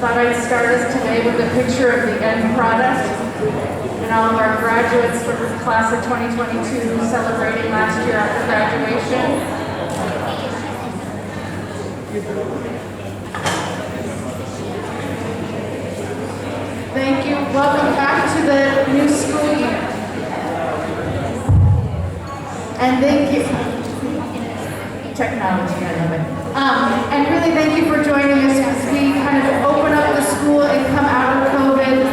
Thought I'd start us today with a picture of the end product and all of our graduates from the class of 2022 celebrating last year after graduation. Thank you. Welcome back to the new school year. And thank you. Technology, I love it. And really thank you for joining us as we kind of open up the school and come out of COVID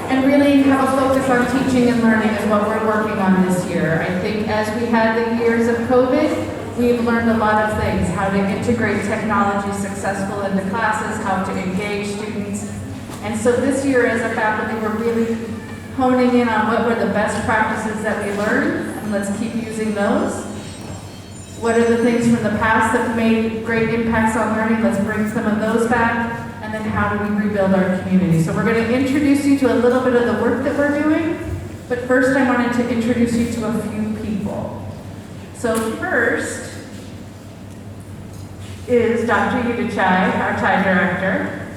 and really have a focus on teaching and learning is what we're working on this year. I think as we had the years of COVID, we've learned a lot of things, how to integrate technology successful into classes, how to engage students. And so this year as a faculty, we're really honing in on what were the best practices that we learned, and let's keep using those. What are the things from the past that made great impacts on learning? Let's bring some of those back. And then how do we rebuild our community? So we're going to introduce you to a little bit of the work that we're doing. But first I wanted to introduce you to a few people. So first is Dr. Yuta Chai, our Thai director.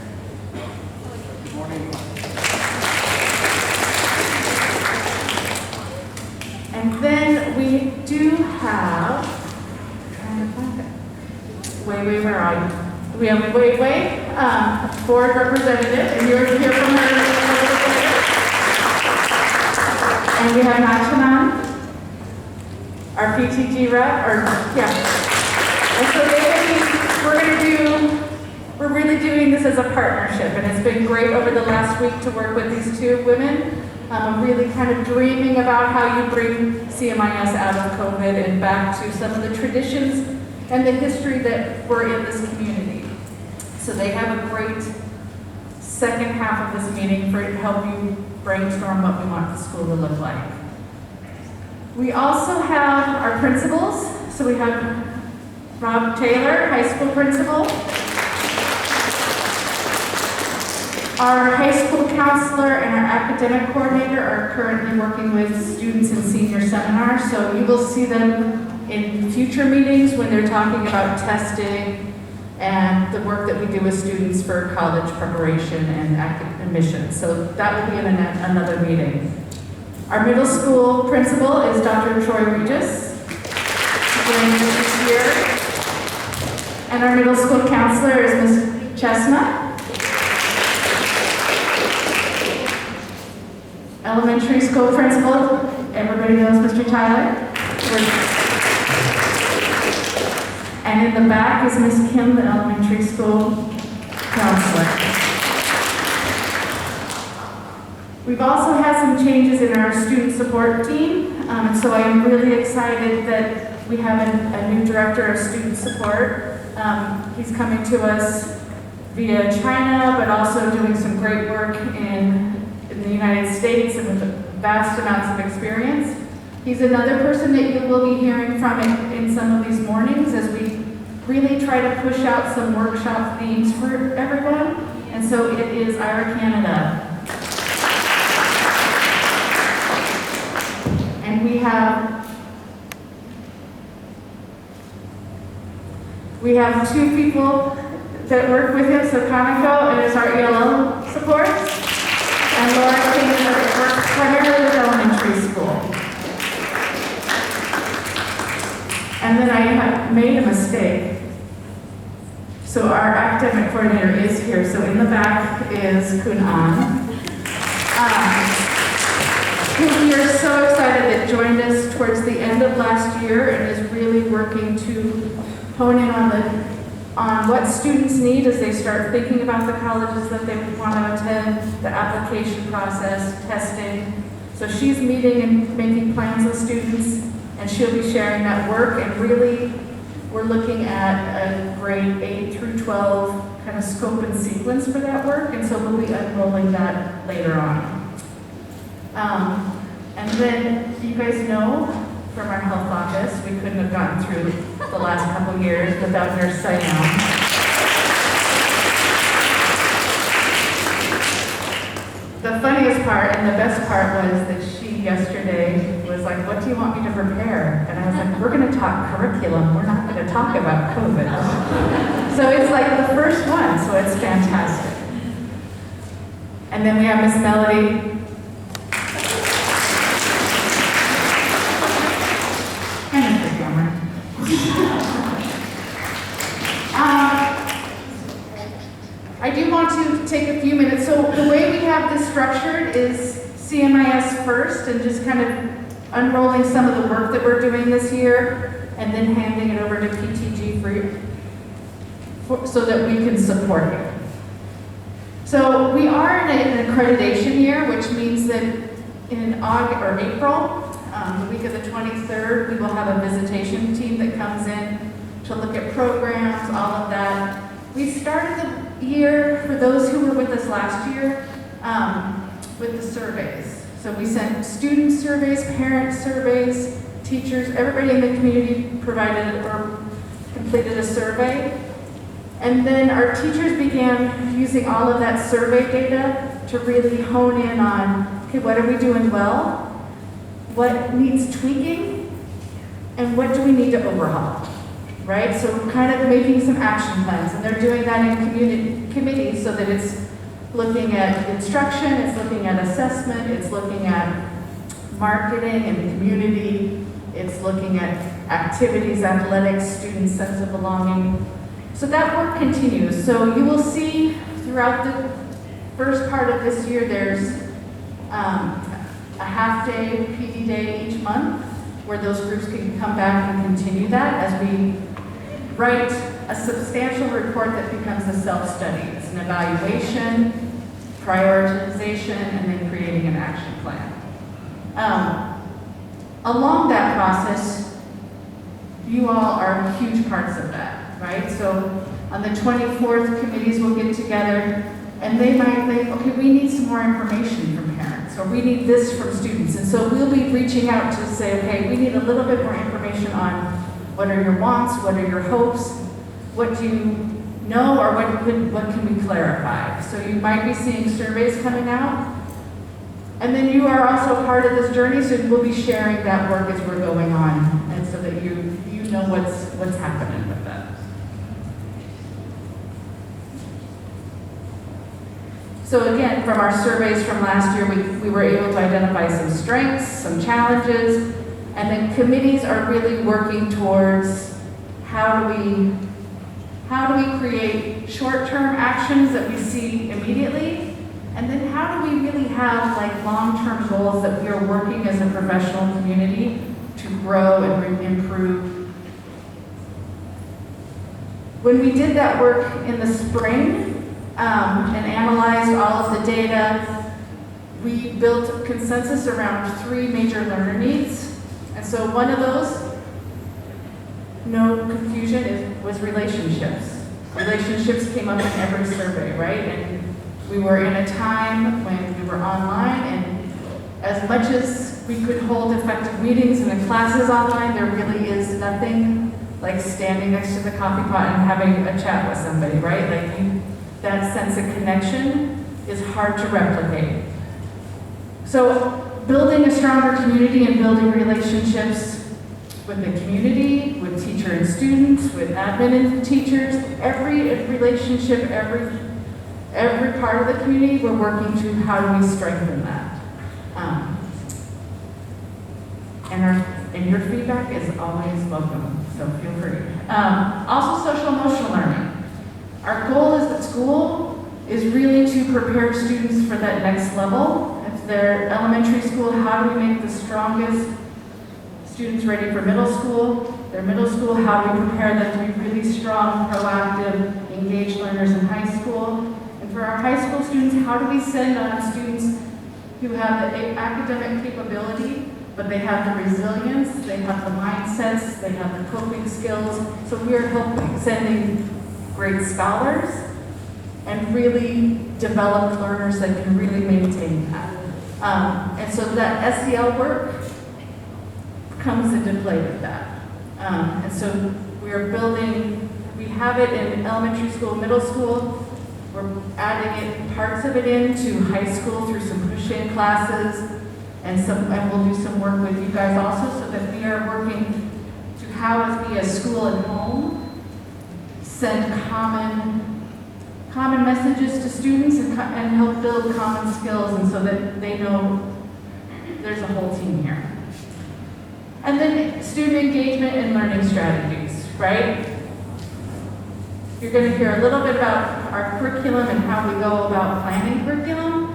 Good morning. And then we do have, where are you? We have Wei, board representative, and you're here from her. And we have Nachanan, our PTG rep, And so we're really doing this as a partnership, and it's been great over the last week to work with these two women. I'm really kind of dreaming about how you bring CMIS out of COVID and back to some of the traditions and the history that were in this community. So they have a great second half of this meeting to help you brainstorm what we want the school to look like. We also have our principals. So we have Rob Taylor, high school principal. Our high school counselor and our academic coordinator are currently working with students in senior seminars, so you will see them in future meetings when they're talking about testing and the work that we do with students for college preparation and admissions. So that will be in another meeting. Our middle school principal is Dr. Troy Regis, joining us this year. And our middle school counselor is Ms. Chestnut. Elementary school principal, everybody knows Mr. Tyler. And in the back is Ms. Kim, the elementary school counselor. We've also had some changes in our student support team, so I am really excited that we have a new director of student support. He's coming to us via China, but also doing some great work in the United States and with vast amounts of experience. He's another person that you will be hearing from in some of these mornings as we really try to push out some workshop themes for everyone. And so it is Ira Canada. And we have two people that work with him. So Kanako is our ELL support. And Laura King works primarily with elementary school. And then I made a mistake. So our academic coordinator is here. So in the back is Kun An, who we are so excited that joined us towards the end of last year and is really working to hone in on what students need as they start thinking about the colleges that they want to attend, the application process, testing. So she's meeting and making plans with students, and she'll be sharing that work. And really, we're looking at a grade 8 through 12 kind of scope and sequence for that work, and so we'll be unrolling that later on. And then you guys know from our health office, we couldn't have gotten through the last couple years without Nurse Sayam. The funniest part and the best part was that she yesterday was like, what do you want me to prepare? And I was like, we're going to talk curriculum. We're not going to talk about COVID. So it's like the first one, so it's fantastic. And then we have Miss Melody. And Mr. Cameron. I do want to take a few minutes. So the way we have this structured is CMIS first and just kind of unrolling some of the work that we're doing this year and then handing it over to PTG so that we can support you. So we are in an accreditation year, which means that in August or April, the week of the 23rd, we will have a visitation team that comes in to look at programs, all of that. We started the year, for those who were with us last year, with the surveys. So we sent student surveys, parent surveys, teachers, everybody in the community provided or completed a survey. And then our teachers began using all of that survey data to really hone in on, okay, what are we doing well? What needs tweaking? And what do we need to overhaul? Right? So kind of making some action plans. And they're doing that in committees so that it's looking at instruction, it's looking at assessment, it's looking at marketing and community, it's looking at activities, athletics, student sense of belonging. So that work continues. So you will see throughout the first part of this year, there's a half-day PD day each month where those groups can come back and continue that as we write a substantial report that becomes a self-study. It's an evaluation, prioritization, and then creating an action plan. Along that process, you all are huge parts of that, right? So on the 24th, committees will get together and they might think, okay, we need some more information from parents, or we need this from students. And so we'll be reaching out to say, okay, we need a little bit more information on what are your wants, what are your hopes, what do you know, or what can we clarify? So you might be seeing surveys coming out. And then you are also part of this journey, so we'll be sharing that work as we're going on, and so that you know what's happening with that. So again, from our surveys from last year, we were able to identify some strengths, some challenges, and then committees are really working towards how do we create short-term actions that we see immediately, and then how do we really have like long-term goals that we are working as a professional community to grow and improve. When we did that work in the spring and analyzed all of the data, we built a consensus around 3 major learner needs. And so one of those, no confusion, was relationships. Relationships came up in every survey, right? And we were in a time when we were online, and as much as we could hold effective meetings and classes online, there really is nothing like standing next to the coffee pot and having a chat with somebody, right? Like that sense of connection is hard to replicate. So building a stronger community and building relationships with the community, with teacher and students, with admin and teachers, every relationship, every part of the community, we're working to how do we strengthen that. And your feedback is always welcome, so feel free. Also, social emotional learning. Our goal as the school is really to prepare students for that next level. If they're elementary school, how do we make the strongest students ready for middle school? Their middle school, how do we prepare them to be really strong, proactive, engaged learners in high school? And for our high school students, how do we send on students who have the academic capability, but they have the resilience, they have the mindsets, they have the coping skills. So we are sending great scholars and really developed learners that can really maintain that. And so that SEL work comes into play with that. And so we are building, we have it in elementary school, middle school. We're adding parts of it into high school through some push-in classes, and we'll do some work with you guys also, so that we are working to how as we as school and home send common common messages to students and help build common skills, and so that they know there's a whole team here. And then student engagement and learning strategies, right? You're going to hear a little bit about our curriculum and how we go about planning curriculum.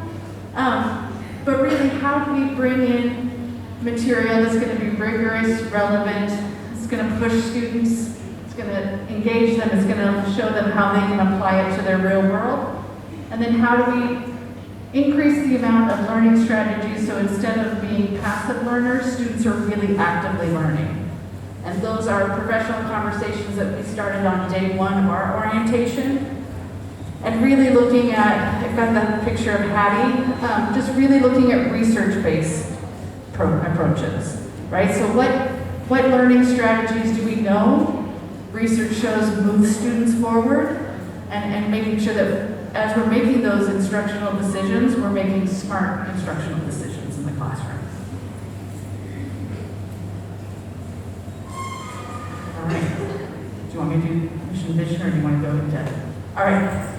But really, how do we bring in material that's going to be rigorous, relevant, it's going to push students, it's going to engage them, it's going to show them how they can apply it to their real world. And then how do we increase the amount of learning strategies so instead of being passive learners, students are really actively learning. And those are professional conversations that we started on day one of our orientation. And really looking at, I've got that picture of Hattie, just really looking at research-based approaches, right? So what learning strategies do we know research shows move students forward, and making sure that as we're making those instructional decisions, we're making smart instructional decisions in the classroom. All right. Do you want me to do mission vision, or do you want to go into depth? All right.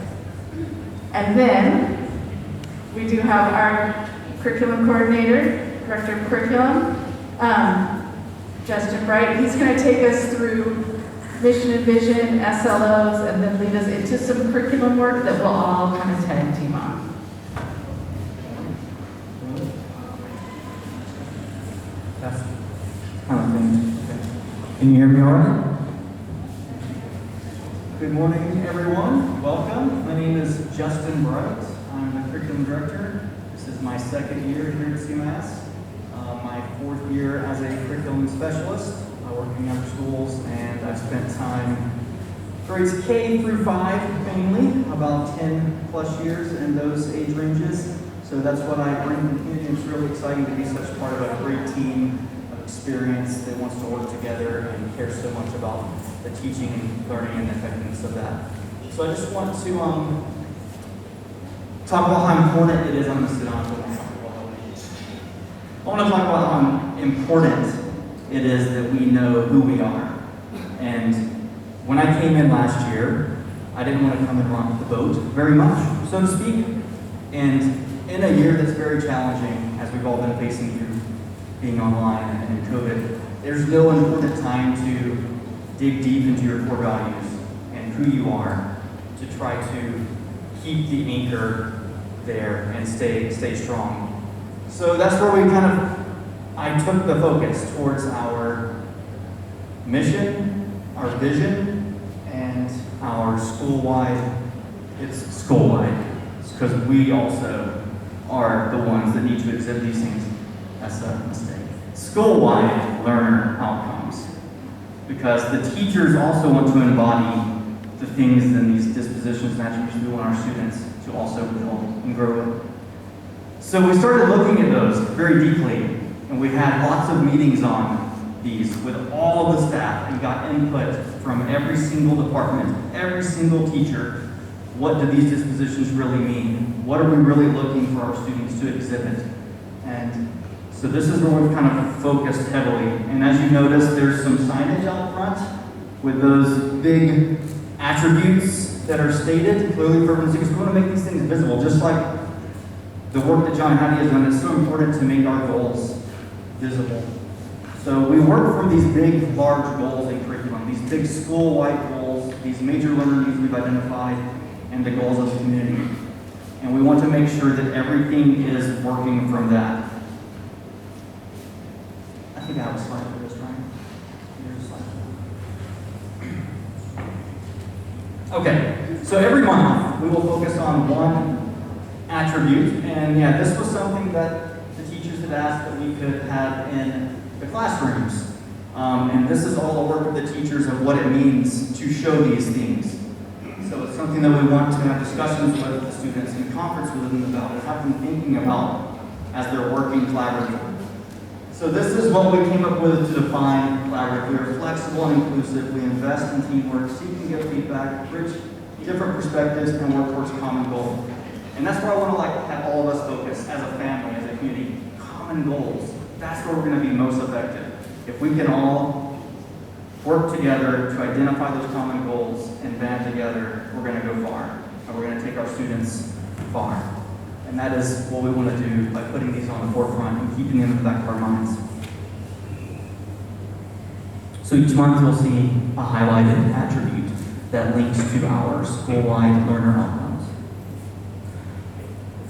And then we do have our curriculum coordinator, director of curriculum, Justin Bright. He's going to take us through mission and vision, SLOs, and then lead us into some curriculum work that we'll all kind of tag team on. That's kind of thing. Okay. Can you hear me all right? Good morning, everyone. Welcome. My name is Justin Bright. I'm the curriculum director. This is my second year here at CMIS. My fourth year as a curriculum specialist, working after schools, and I've spent time grades K through 5 mainly, about 10 plus years in those age ranges. So that's what I bring to the community. It's really exciting to be such part of a great team of experience that wants to work together and cares so much about the teaching, learning, and effectiveness of that. So I just want to talk about how important it is. I'm going to sit down for I want to talk about how important it is that we know who we are. And when I came in last year, I didn't want to come and rock the boat very much, so to speak. And in a year that's very challenging, as we've all been facing through being online and COVID, there's no important time to dig deep into your core values and who you are to try to keep the anchor there and stay strong. So that's where I took the focus towards our mission, our vision, and our school-wide. It's school-wide, because we also are the ones that need to exhibit these things. That's a mistake. School-wide learner outcomes, because the teachers also want to embody the things and these dispositions and attributes we want our students to also build and grow with. So we started looking at those very deeply, and we had lots of meetings on these with all the staff and got input from every single department, every single teacher. What do these dispositions really mean? What are we really looking for our students to exhibit? And so this is where we've kind of focused heavily. And as you notice, there's some signage out front with those big attributes that are stated clearly for everyone to see, because we want to make these things visible, just like the work that John and Hattie has done. Is so important to make our goals visible. So we work from these big, large goals in curriculum, these big school-wide goals, these major learning needs we've identified, and the goals of the community. And we want to make sure that everything is working from that. I think I have a slide for this, right? Here's a slide. Okay, so every month we will focus on one attribute, and yeah, this was something that the teachers had asked that we could have in the classrooms. And this is all the work of the teachers of what it means to show these things. So it's something that we want to have discussions with the students and conference with them about and have them thinking about as they're working collaboratively. So this is what we came up with to define collaborative. We are flexible and inclusive. We invest in teamwork, seek and give feedback, bridge different perspectives, and work towards a common goal. And that's where I want to have all of us focus as a family, as a community. Common goals. That's where we're going to be most effective. If we can all work together to identify those common goals and band together, we're going to go far. and we're going to take our students far. And that is what we want to do by putting these on the forefront and keeping them in the back of our minds. So each month you'll see a highlighted attribute that links to our school-wide learner outcomes.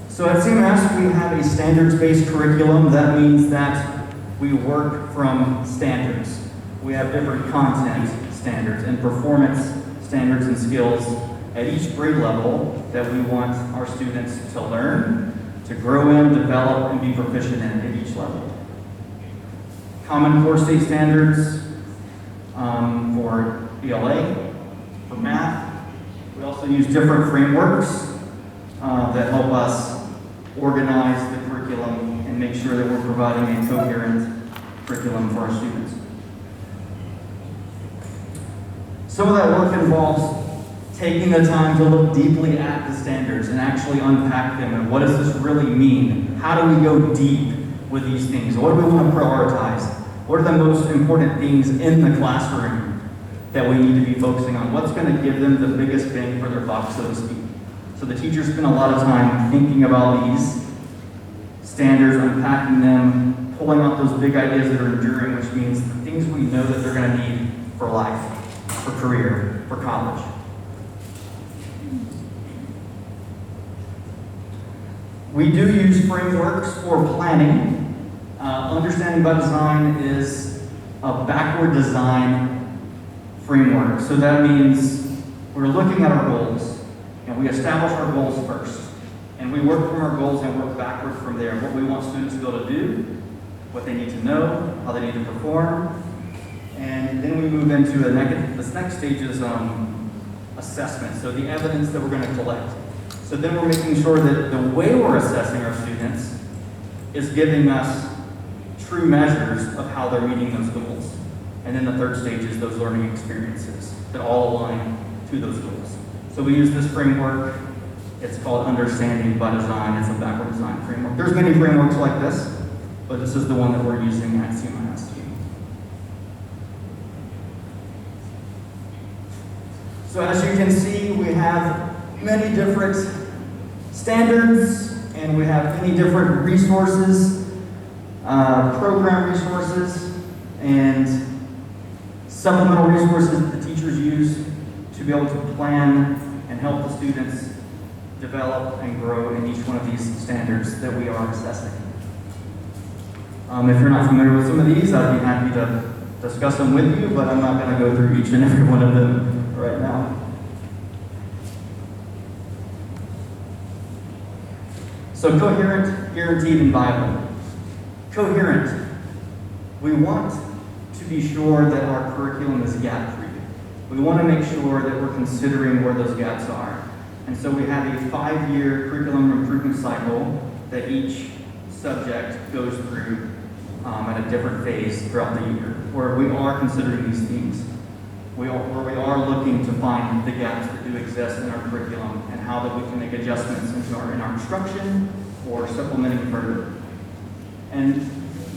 So at CMIS we have a standards-based curriculum. That means that we work from standards. We have different content standards and performance standards and skills at each grade level that we want our students to learn, to grow in, develop, and be proficient in at each level. Common core state standards for ELA, for math. We also use different frameworks that help us organize the curriculum and make sure that we're providing a coherent curriculum for our students. Some of that work involves taking the time to look deeply at the standards and actually unpack them and what does this really mean? How do we go deep with these things? What do we want to prioritize? What are the most important things in the classroom that we need to be focusing on? What's going to give them the biggest bang for their buck, so to speak? So the teachers spend a lot of time thinking about these standards, unpacking them, pulling out those big ideas that are enduring, which means the things we know that they're going to need for life, for career, for college. We do use frameworks for planning. Understanding by Design is a backward design framework. So that means we're looking at our goals, and we establish our goals first. And we work from our goals and work backward from there. What we want students to be able to do, what they need to know, how they need to perform. And then we move into this next stage is assessment. So the evidence that we're going to collect. So then we're making sure that the way we're assessing our students is giving us true measures of how they're meeting those goals. And then the third stage is those learning experiences that all align to those goals. So we use this framework. It's called Understanding by Design. It's a backward design framework. There's many frameworks like this, but this is the one that we're using at CMIS. So as you can see, we have many different standards, and we have many different resources, program resources, and supplemental resources that the teachers use to be able to plan and help the students develop and grow in each one of these standards that we are assessing. If you're not familiar with some of these, I'd be happy to discuss them with you, but I'm not going to go through each and every one of them right now. So coherent, guaranteed, and viable. Coherent. We want to be sure that our curriculum is gap-free. We want to make sure that we're considering where those gaps are. And so we have a 5-year curriculum improvement cycle that each subject goes through at a different phase throughout the year, where we are considering these themes. Where we are looking to find the gaps that do exist in our curriculum and how that we can make adjustments in our instruction or supplementing further. And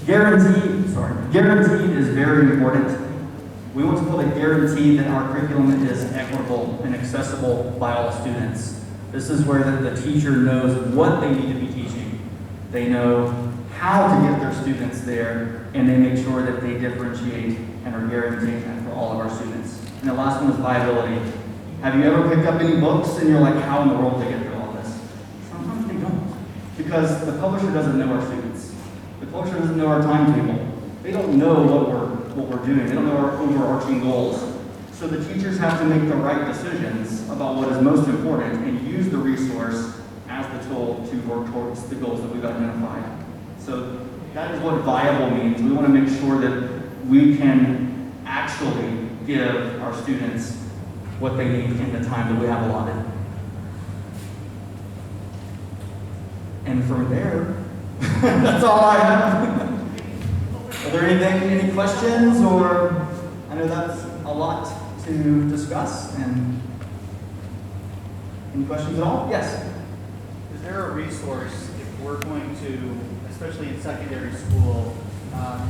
guaranteed is very important. We want to build a guarantee that our curriculum is equitable and accessible by all students. This is where the teacher knows what they need to be teaching. They know how to get their students there, and they make sure that they differentiate and are guaranteeing that for all of our students. And the last one is viability. Have you ever picked up any books and you're like, how in the world do they get through all this? Sometimes they don't. Because the publisher doesn't know our students. The publisher doesn't know our timetable. They don't know what we're doing. They don't know our overarching goals. So the teachers have to make the right decisions about what is most important and use the resource as the tool to work towards the goals that we've identified. So that is what viable means. We want to make sure that we can actually give our students what they need in the time that we have allotted. And from there, that's all I have. Are there any questions, or I know that's a lot to discuss, and any questions at all? Yes? Is there a resource if we're going to, especially in secondary school,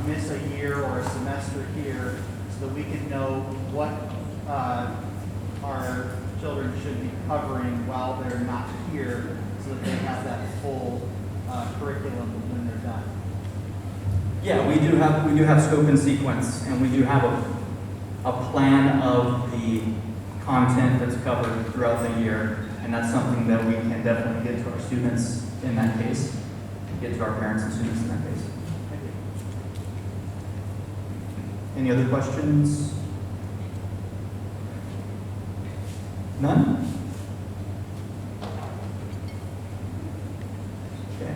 miss a year or a semester here so that we can know what our children should be covering while they're not here so that they have that full curriculum when they're done. Yeah, we do have scope and sequence, and we do have a plan of the content that's covered throughout the year, and that's something that we can definitely get to our students in that case, get to our parents and students in that case. Thank you. Any other questions? None? Okay.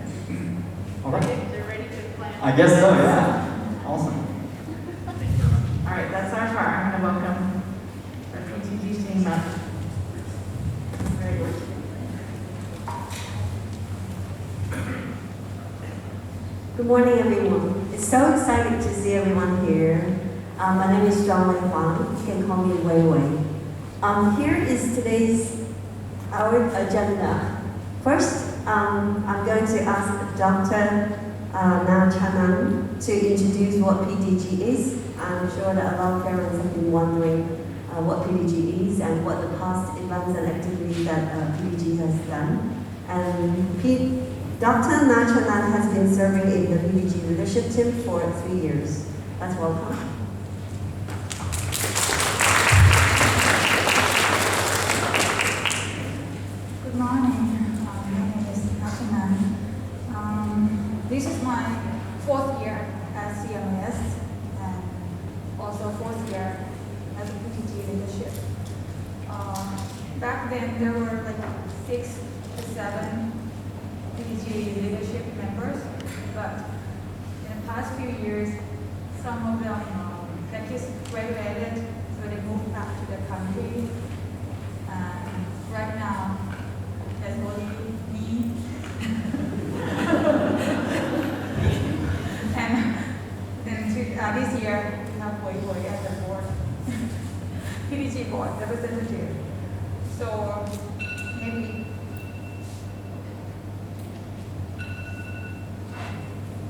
All right. They're ready to plan. I guess so, yeah. Awesome. Thank you very much. All right, that's our part. I'm going to welcome our PTG team up. Very good. Good morning, everyone. It's so exciting to see everyone here. My name is John Wei. You can call me Wei Wei. Here is our agenda. First, I'm going to ask Dr. Nachanan to introduce what PTG is. I'm sure that a lot of parents have been wondering what PTG is and what the past events and activities that PTG has done. And Dr. Nachanan has been serving in the PTG leadership team for 3 years. Let's welcome. Good morning. My name is Nachanan. This is my 4th year at CMIS and also 4th year as a PTG leadership. Back then there were like 6 to 7 PTG leadership members, but in the past few years, some of them that just graduated, so they moved back to their country. And right now, there's only me. And then this year, we have Wei Wei as the board, PTG board representative. So maybe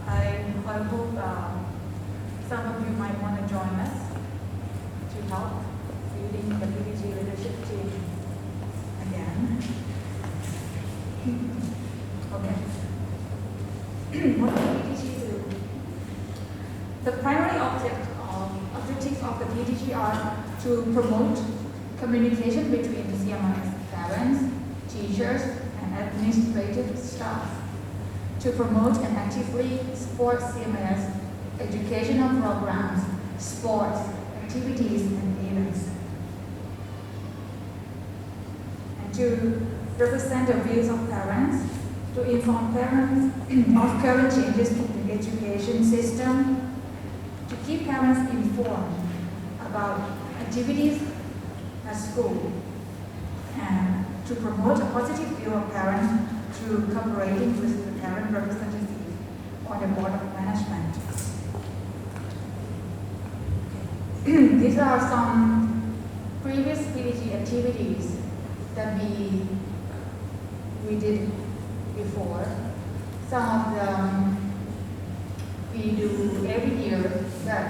I hope some of you might want to join us to help leading the PTG leadership team again. Okay. What does PTG do? The primary objectives of the PTG are to promote communication between the CMIS parents, teachers, and administrative staff, to promote and actively support CMIS educational programs, sports, activities, and events, and to represent the views of parents, to inform parents of current changes in the education system, to keep parents informed about activities at school, and to promote a positive view of parents through cooperating with the parent representative on the board of management. These are some previous PTG activities that we did before. Some of them we do every year, but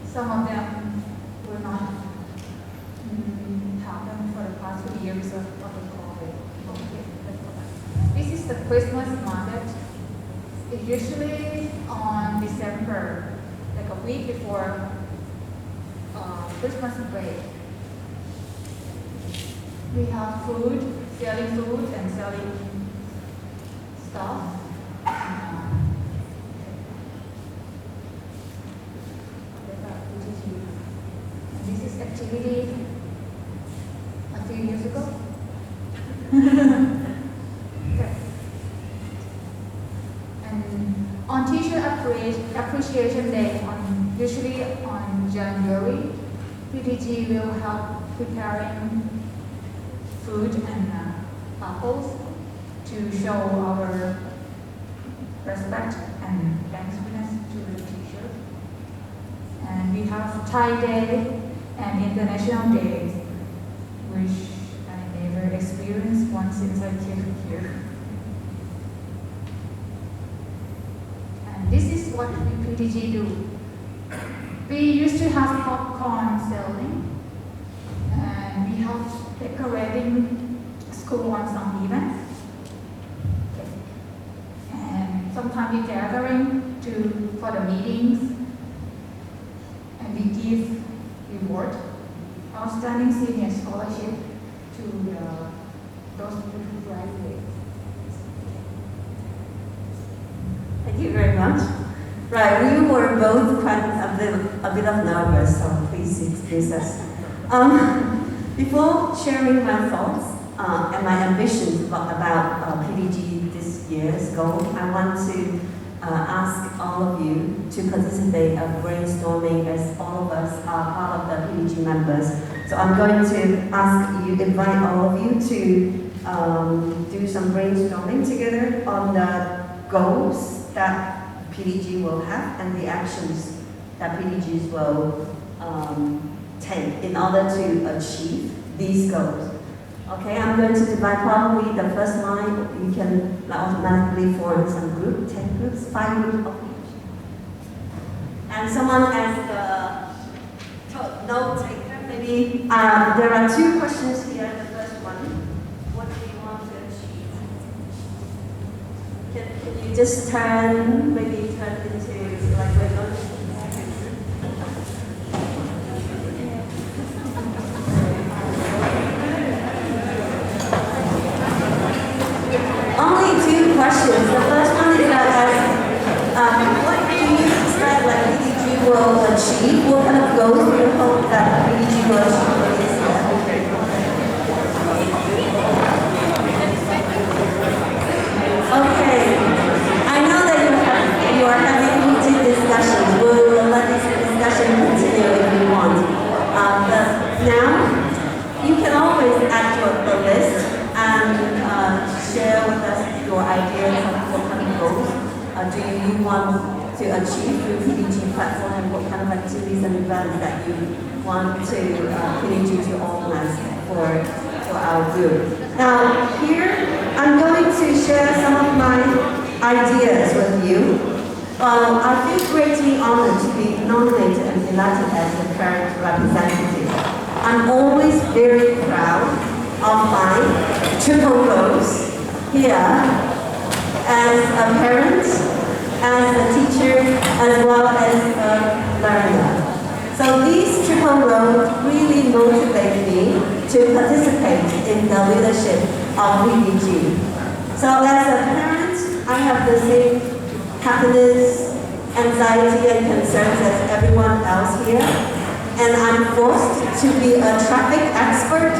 some of them will not happen for the past 2 years of the COVID. This is the Christmas market. It's usually on December, like a week before Christmas break. We have selling food and selling stuff. And this is activity a few years ago. Okay. And on Teacher Appreciation Day, usually on January, PTG will help preparing food and apples to show our respect and thankfulness to the teachers. And we have Thai Day and International Days, which I never experienced one since I came here. And this is what we PTG do. We used to have popcorn selling, and we have decorating school on some events. Okay. And sometimes we gathering for the meetings, and we give reward, outstanding senior scholarship to those who graduate. Thank you very much. Right, we were both quite a bit of nervous, so please excuse us. Before sharing my thoughts and my ambitions about PTG this year's goal, I want to ask all of you to participate in brainstorming, as all of us are part of the PTG members. So I'm going to invite all of you to do some brainstorming together on the goals that PTG will have and the actions that PTGs will take in order to achieve these goals. Okay, I'm going to divide probably the first line. You can automatically form some group, 10 groups, 5 groups of each. And someone as the note taker, maybe there are 2 questions here. The first one, what do you want to achieve? Can you just maybe turn into like we're going to only 2 questions. The first one is that what do you expect like PTG will achieve? What kind of goals do you hope that PTG will achieve for this year? Okay. I know that you are having heated discussions. We'll let this discussion continue if you want. But now, you can always add the list and share with us your ideas of what kind of goals do you want to achieve through PTG platform, and what kind of activities and events that you want to PTG to organize for our group. Now here I'm going to share some of my ideas with you. I feel greatly honored to be nominated and elected as the parent representative. I'm always very proud of my triple roles here as a parent, as a teacher, as well as a learner. So these triple roles really motivate me to participate in the leadership of PTG. So as a parent, I have the same happiness, anxiety, and concerns as everyone else here. And I'm forced to be a traffic expert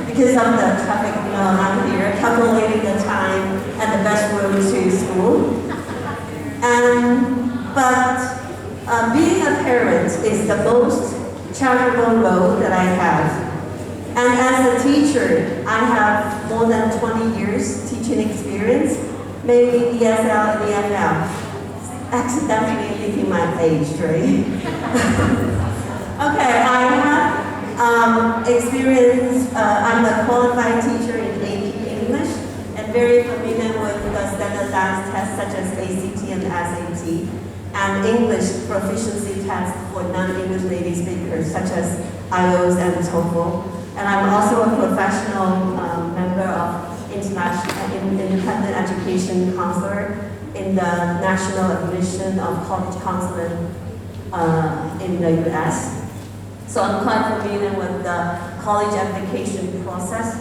because of the traffic, I'm here calculating the time and the best road to school. But being a parent is the most charitable role that I have. And as a teacher, I have more than 20 years teaching experience, mainly ESL and EFL. Accidentally thinking my age, right? Okay, I have experience, I'm a qualified teacher in AP English and very familiar with the standardized tests such as ACT and SAT, and English proficiency tests for non-English native speakers such as IELTS and TOEFL. And I'm also a professional member of independent education counselor in the National Admission of College Counseling in the US. So I'm quite familiar with the college application process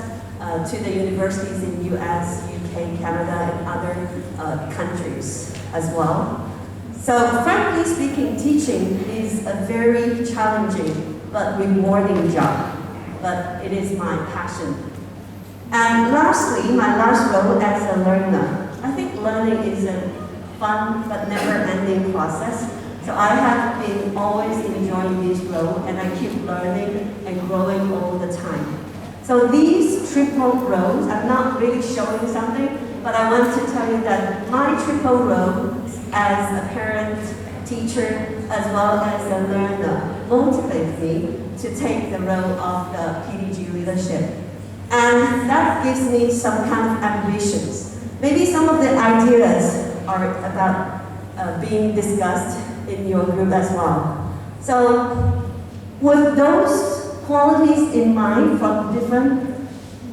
to the universities in US, UK, Canada, and other countries as well. So frankly speaking, teaching is a very challenging but rewarding job, but it is my passion. And lastly, my last role as a learner. I think learning is a fun but never-ending process. So I have been always enjoying this role, and I keep learning and growing all the time. So these triple roles, I'm not really showing something, but I want to tell you that my triple role as a parent, teacher, as well as a learner motivates me to take the role of the PTG leadership. And that gives me some kind of ambitions. Maybe some of the ideas are about being discussed in your group as well. So with those qualities in mind from different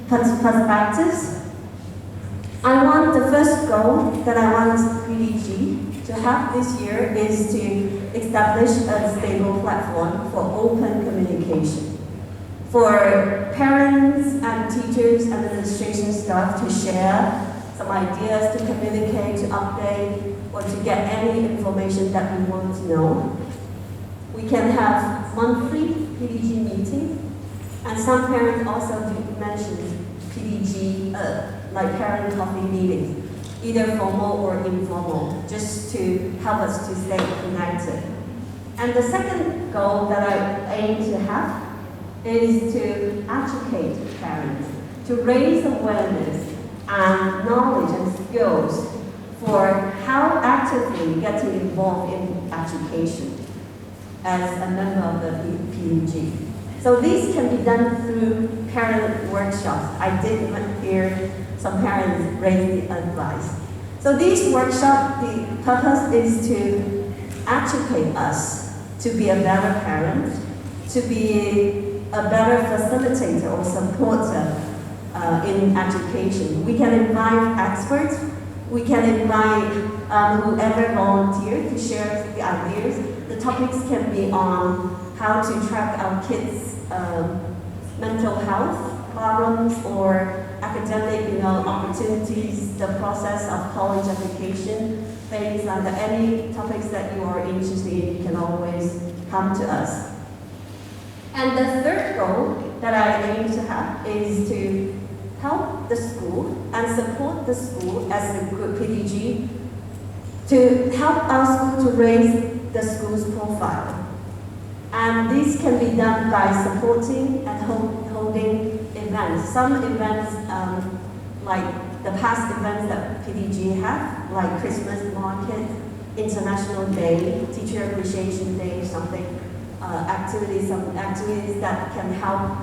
perspectives. I want the first goal that I want PTG to have this year is to establish a stable platform for open communication, for parents and teachers and administration staff to share some ideas, to communicate, to update, or to get any information that we want to know. We can have monthly PTG meeting, and some parents also do mention PTG, like parent coffee meetings, either formal or informal, just to help us to stay connected. And the second goal that I aim to have is to educate parents, to raise awareness and knowledge and skills for how actively getting involved in education as a member of the PTG. So these can be done through parent workshops. I did hear some parents raise the advice. So these workshops, the purpose is to educate us to be a better parent, to be a better facilitator or supporter in education. We can invite experts, we can invite whoever volunteers to share the ideas. The topics can be on how to track our kids' mental health problems or academic opportunities, the process of college application, things like that. Any topics that you are interested in, you can always come to us. And the third goal that I aim to have is to help the school and support the school as a good PTG to help our school to raise the school's profile. And this can be done by supporting and holding events. Some events, like the past events that PTG have, like Christmas market, International Day, Teacher Appreciation Day, something, some activities that can help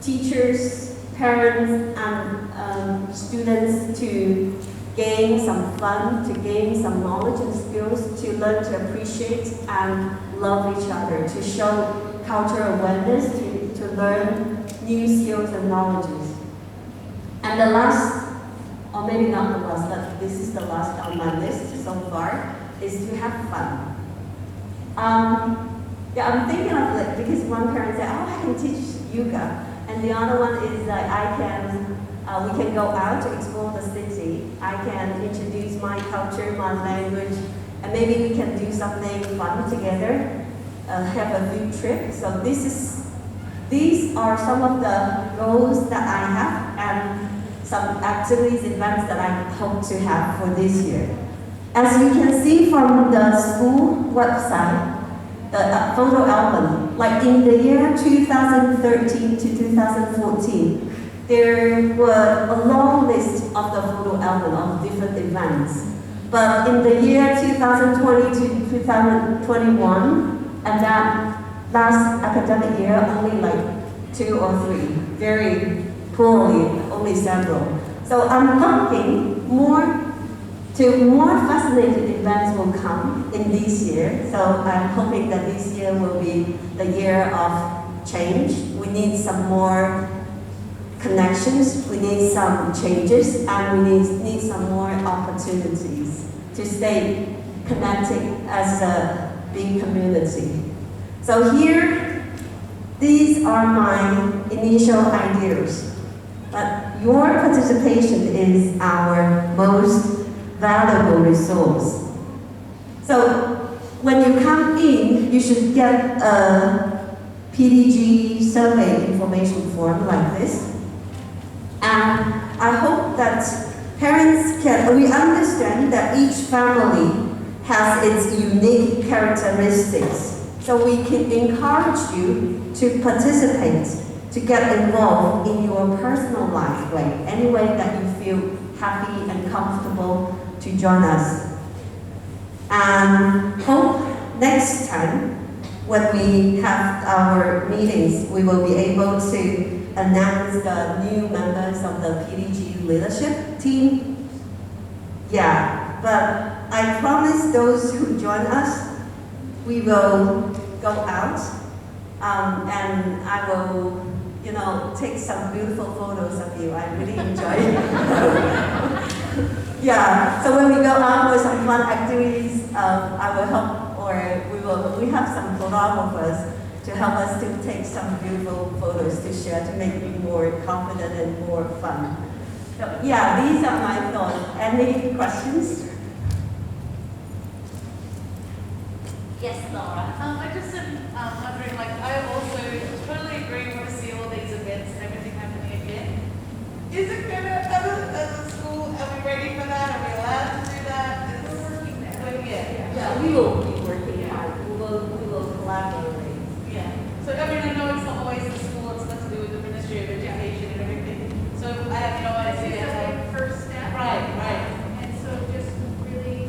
teachers, parents, and students to gain some fun, to gain some knowledge and skills, to learn to appreciate and love each other, to show cultural awareness, to learn new skills and knowledges. And the last, or maybe not the last, but this is the last on my list so far, is to have fun. I'm thinking of it because one parent said, oh, I can teach yoga. And the other one is that we can go out to explore the city. I can introduce my culture, my language, and maybe we can do something fun together, have a food trip. So these are some of the goals that I have and some activities, events that I hope to have for this year. As you can see from the school website, the photo album, like in the year 2013 to 2014, there were a long list of the photo album of different events. But in the year 2020 to 2021, and that last academic year, only like 2 or 3, very poorly, only several. So I'm hoping more fascinating events will come in this year. So I'm hoping that this year will be the year of change. We need some more connections, we need some changes, and we need some more opportunities to stay connected as a big community. So here, these are my initial ideas. But your participation is our most valuable resource. So when you come in, you should get a PTG survey information form like this. And I hope that we understand that each family has its unique characteristics. So we can encourage you to participate, to get involved in your personal life way, any way that you feel happy and comfortable to join us. And hope next time when we have our meetings, we will be able to announce the new members of the PTG leadership team. Yeah, but I promise those who join us, we will go out And I will, take some beautiful photos of you. I really enjoy it. Yeah, so when we go out for some fun activities, I will help, or we have some photographers to help us to take some beautiful photos to share to make me more confident and more fun. So yeah, these are my thoughts. Any questions? Yes, Laura. I just am wondering, I also totally agree, want to see all these events and everything happening again. Is it gonna, as a school, are we ready for that? Are we allowed to do that? We're working there. Yeah, we will be working hard. We will collaborate. Yeah. So, I know it's not always the school, it's got to do with the Ministry of Education and everything. So I have no idea. This is a big first step. Right. And so just really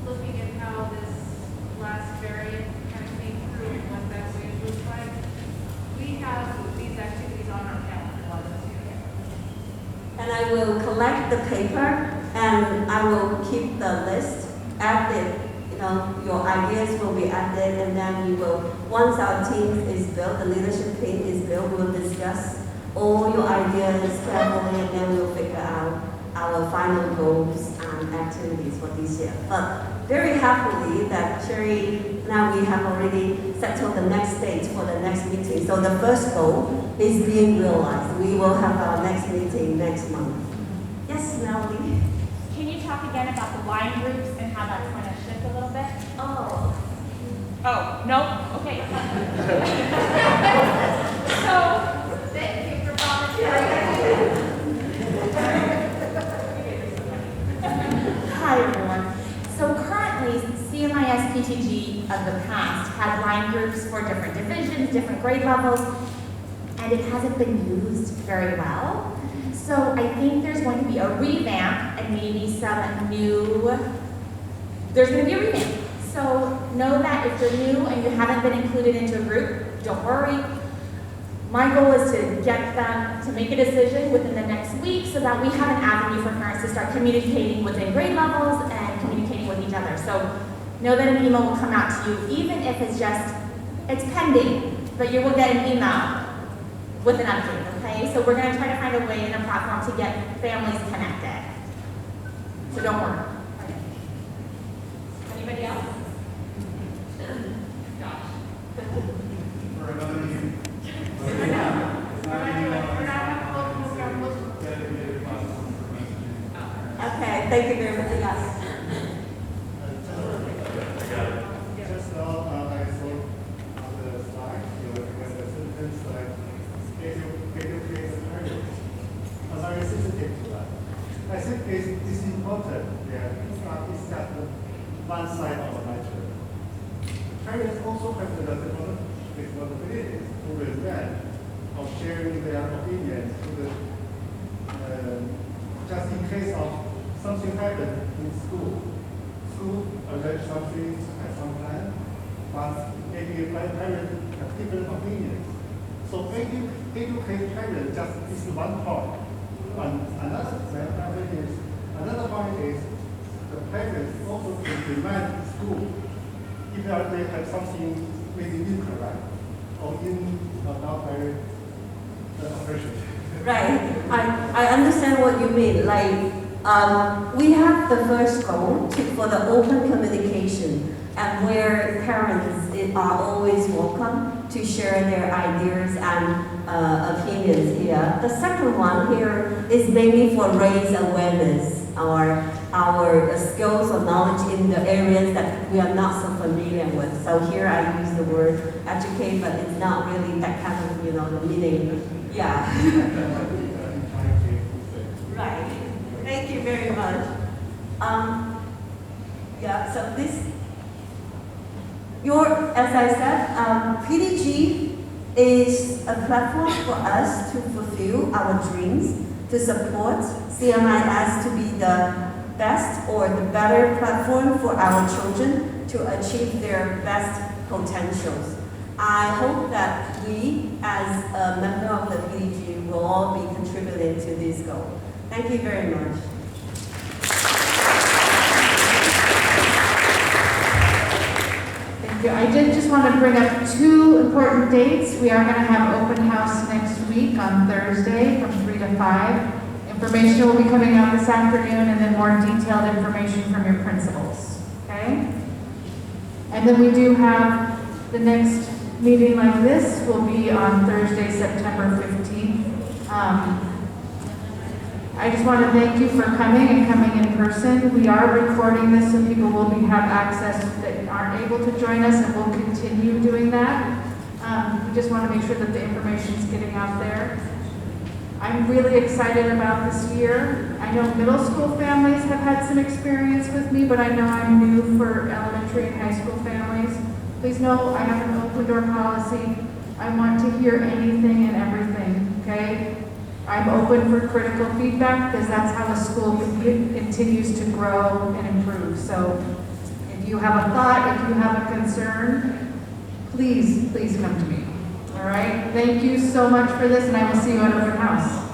looking at how this last variant kind of came through and what that wave looks like. We have these activities on our calendar this year. And I will collect the paper and I will keep the list, add it, your ideas will be added, and then we will, once our team is built, the leadership team is built, we'll discuss all your ideas carefully, and then we'll figure out our final goals and activities for this year. But very happily that Sherry, now we have already settled the next date for the next meeting. So the first goal is being realized. We will have our next meeting next month. Yes, Melanie? Can you talk again about the line groups and how that's going to shift a little bit? Oh. Oh, no? Okay. So, Thank you for volunteering. hi everyone. So currently, CMIS PTG of the past had line groups for different divisions, different grade levels, and it hasn't been used very well. So I think there's going to be a revamp and maybe there's going to be a revamp. So know that if you're new and you haven't been included into a group, don't worry. My goal is to get them to make a decision within the next week so that we have an avenue for parents to start communicating within grade levels and communicating with each other. So know that an email will come out to you, even if it's pending, but you will get an email with an update, okay? So we're going to try to find a way in a platform to get families connected. So don't worry. Anybody else? Josh. For another meeting. We're not Dedicated platform for messaging. Okay, thank you very much. Yes. Just now, I saw on the slide, when the sentence like, educate the parents. I'm very sensitive to that. I think it's important that it's not just one side of the matter. Parents also have the responsibility to resent of sharing their opinions to the, just in case of something happened in school. School allege something at some time, but maybe parents have different opinions. So educate parents just is one part. And another point is the parents also can demand school if they have something maybe incorrect or not very appreciated. Right. I understand what you mean. We have the first goal for the open communication, and where parents are always welcome to share their ideas and opinions here. The second one here is mainly for raise awareness or our skills or knowledge in the areas that we are not so familiar with. So here I use the word educate, but it's not really that kind of, the meaning. Yeah. Right. Thank you very much. So as I said, PTG is a platform for us to fulfill our dreams, to support CMIS to be the best or the better platform for our children to achieve their best potentials. I hope that we, as a member of the PTG, will all be contributing to this goal. Thank you very much. Thank you. I did just want want to bring up two important dates. We are going to have open house next week on Thursday from 3 to 5. Information will be coming out this afternoon, and then more detailed information from your principals, okay? And then we do have the next meeting like this will be on Thursday, September 15th. I just want to thank you for coming and coming in person. We are recording this so people will have access that aren't able to join us, and we'll continue doing that. We just want to make sure that the information is getting out there. I'm really excited about this year. I know middle school families have had some experience with me, but I know I'm new for elementary and high school families. Please know I have an open door policy. I want to hear anything and everything, okay? I'm open for critical feedback because that's how a school continues to grow and improve. So if you have a thought, if you have a concern, please come to me. All right? Thank you so much for this, and I will see you at open house.